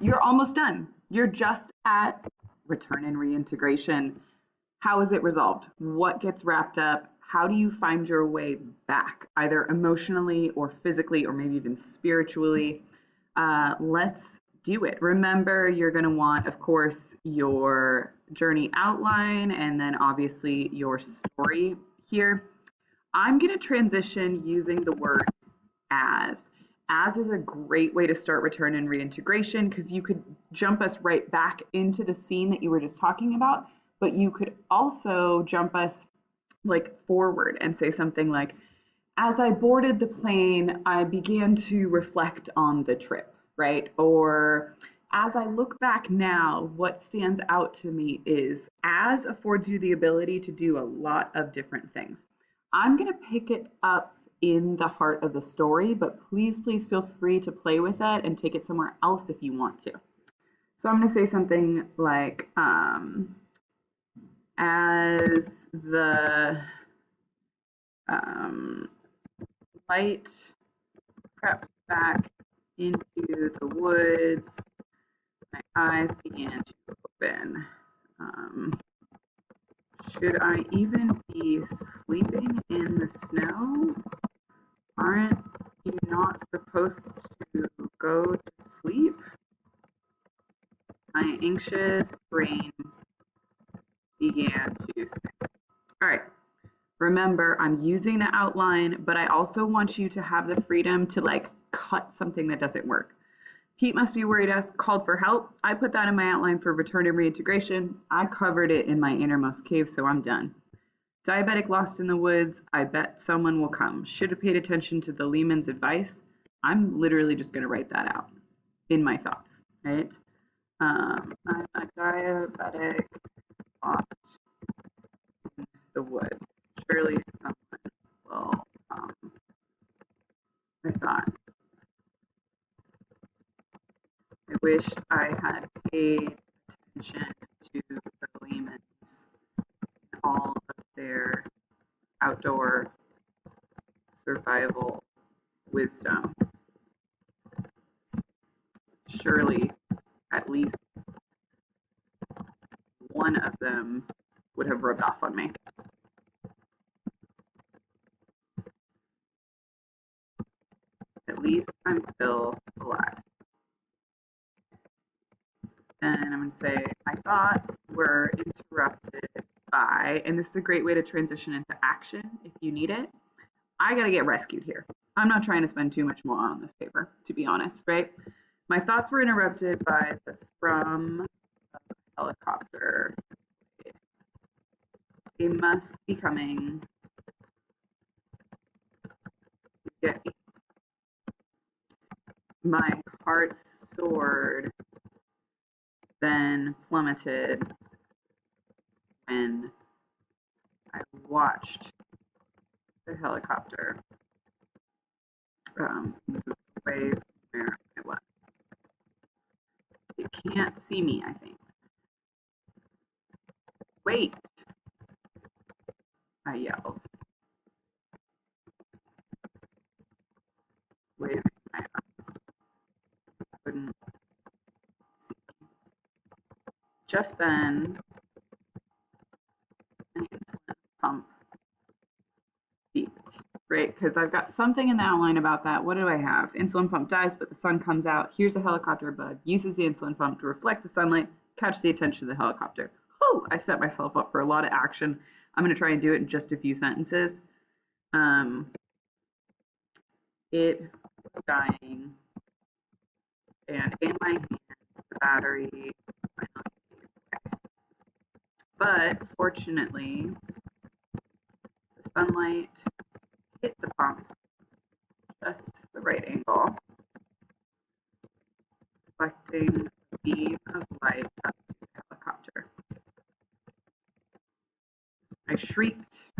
You're almost done. You're just at return and reintegration. How is it resolved? What gets wrapped up? How do you find your way back, either emotionally or physically or maybe even spiritually? Let's do it. Remember, you're going to want, of course, your journey outline and then obviously your story here. I'm going to transition using the word as. As is a great way to start return and reintegration because you could jump us right back into the scene that you were just talking about, but you could also jump us like forward and say something like, as I boarded the plane, I began to reflect on the trip, right? Or as I look back now, what stands out to me is as affords you the ability to do a lot of different things. I'm going to pick it up in the heart of the story, but please, please feel free to play with it and take it somewhere else if you want to. So I'm going to say something like, as the um, light crept back into the woods, my eyes began to open. Should I even be sleeping in the snow? Aren't you not supposed to go to sleep? My anxious brain began to spin. All right. Remember, I'm using the outline, but I also want you to have the freedom to like cut something that doesn't work. Pete must be worried as called for help. I put that in my outline for return and reintegration. I covered it in my innermost cave, so I'm done. Diabetic lost in the woods. I bet someone will come. Should have paid attention to the Lehman's advice. I'm literally just going to write that out in my thoughts, right? I'm a diabetic lost in the woods. Surely someone will come. I thought. I wished I had paid attention to the Lehmans and all of their outdoor survival wisdom. Surely at least one of them would have rubbed off on me. At least I'm still alive. And I'm going to say my thoughts were interrupted by, and this is a great way to transition into action if you need it. I got to get rescued here. I'm not trying to spend too much more on this paper, to be honest, right? My thoughts were interrupted by the thrum of the helicopter. They must be coming to get me. My heart soared, then plummeted when I watched the helicopter move away from where I was. It can't see me, I think. Wait, I yelled, waving my arms. I couldn't see me. Just then, an insulin pump beeped, right? Because I've got something in the outline about that. What do I have? Insulin pump dies, but the sun comes out. Here's a helicopter bug. Uses the insulin pump to reflect the sunlight, catch the attention of the helicopter. Oh, I set myself up for a lot of action. I'm going to try and do it in just a few sentences. It was dying, and in my hand, the battery finally gave way. But fortunately, the sunlight hit the pump just the right angle, reflecting a beam of light up to the helicopter. I shrieked,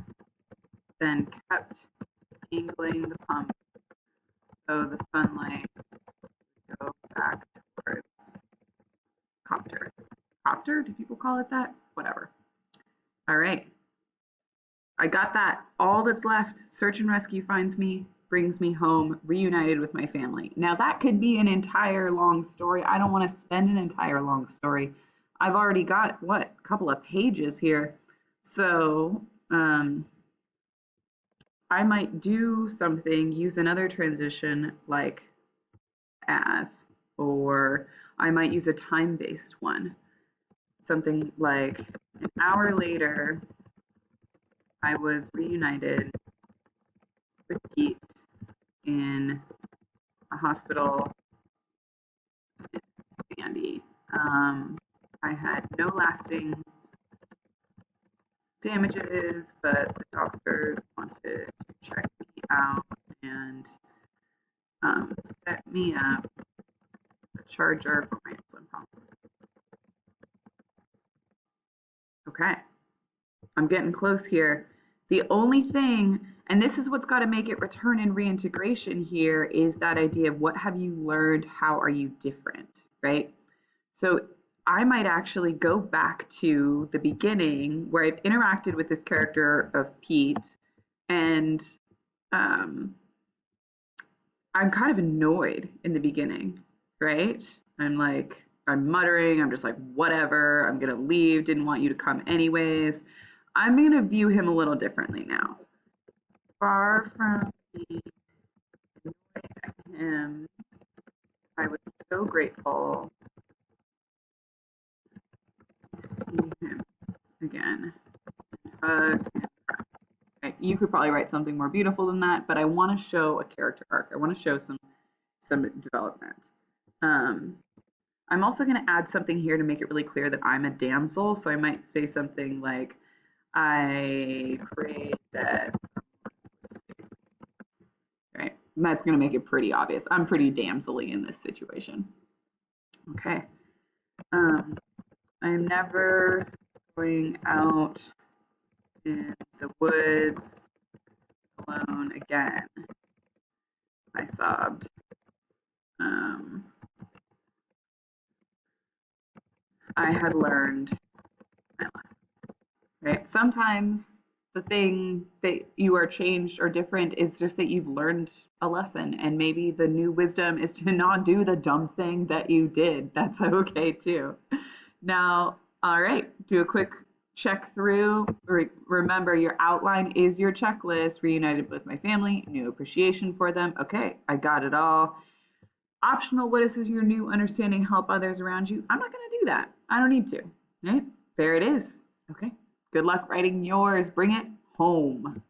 then kept angling the pump so the sunlight would go back towards copter. Copter? Do people call it that? Whatever. All right. I got that. All that's left. Search and rescue finds me. brings me home, reunited with my family. Now, that could be an entire long story. I don't want to spend an entire long story. I've already got, what, a couple of pages here. So, I might do something, use another transition like as, or I might use a time-based one. Something like an hour later, I was reunited with Pete in a hospital in Sandy. I had no lasting damages, but the doctors wanted to check me out and set me up a charger for my insulin pump. Okay, I'm getting close here. The only thing, and this is what's got to make it return and reintegration here, is that idea of what have you learned? How are you different, right? So I might actually go back to the beginning where I've interacted with this character of Pete, and um, I'm kind of annoyed in the beginning, right? I'm muttering, I'm just like, whatever, I'm gonna leave, didn't want you to come anyways. I'm gonna view him a little differently now. Far from being annoyed at him, I was so grateful to see him again. Hug him. Right? You could probably write something more beautiful than that, but I want to show a character arc. I want to show some development. I'm also going to add something here to make it really clear that I'm a damsel. So I might say something like, I prayed that someone would save me. Right? And that's going to make it pretty obvious. I'm pretty damsel-y in this situation. Okay. I'm never going out in the woods alone again. I sobbed. I had learned my lesson. Right? Sometimes the thing that you are changed or different is just that you've learned a lesson, and maybe the new wisdom is to not do the dumb thing that you did. That's okay too. Now, all right, do a quick check through. Remember, your outline is your checklist. Reunited with my family, new appreciation for them. Okay, I got it all. Optional, what is your new understanding help others around you? I'm not going to do that. I don't need to. Right? There it is. Okay. Good luck writing yours. Bring it home.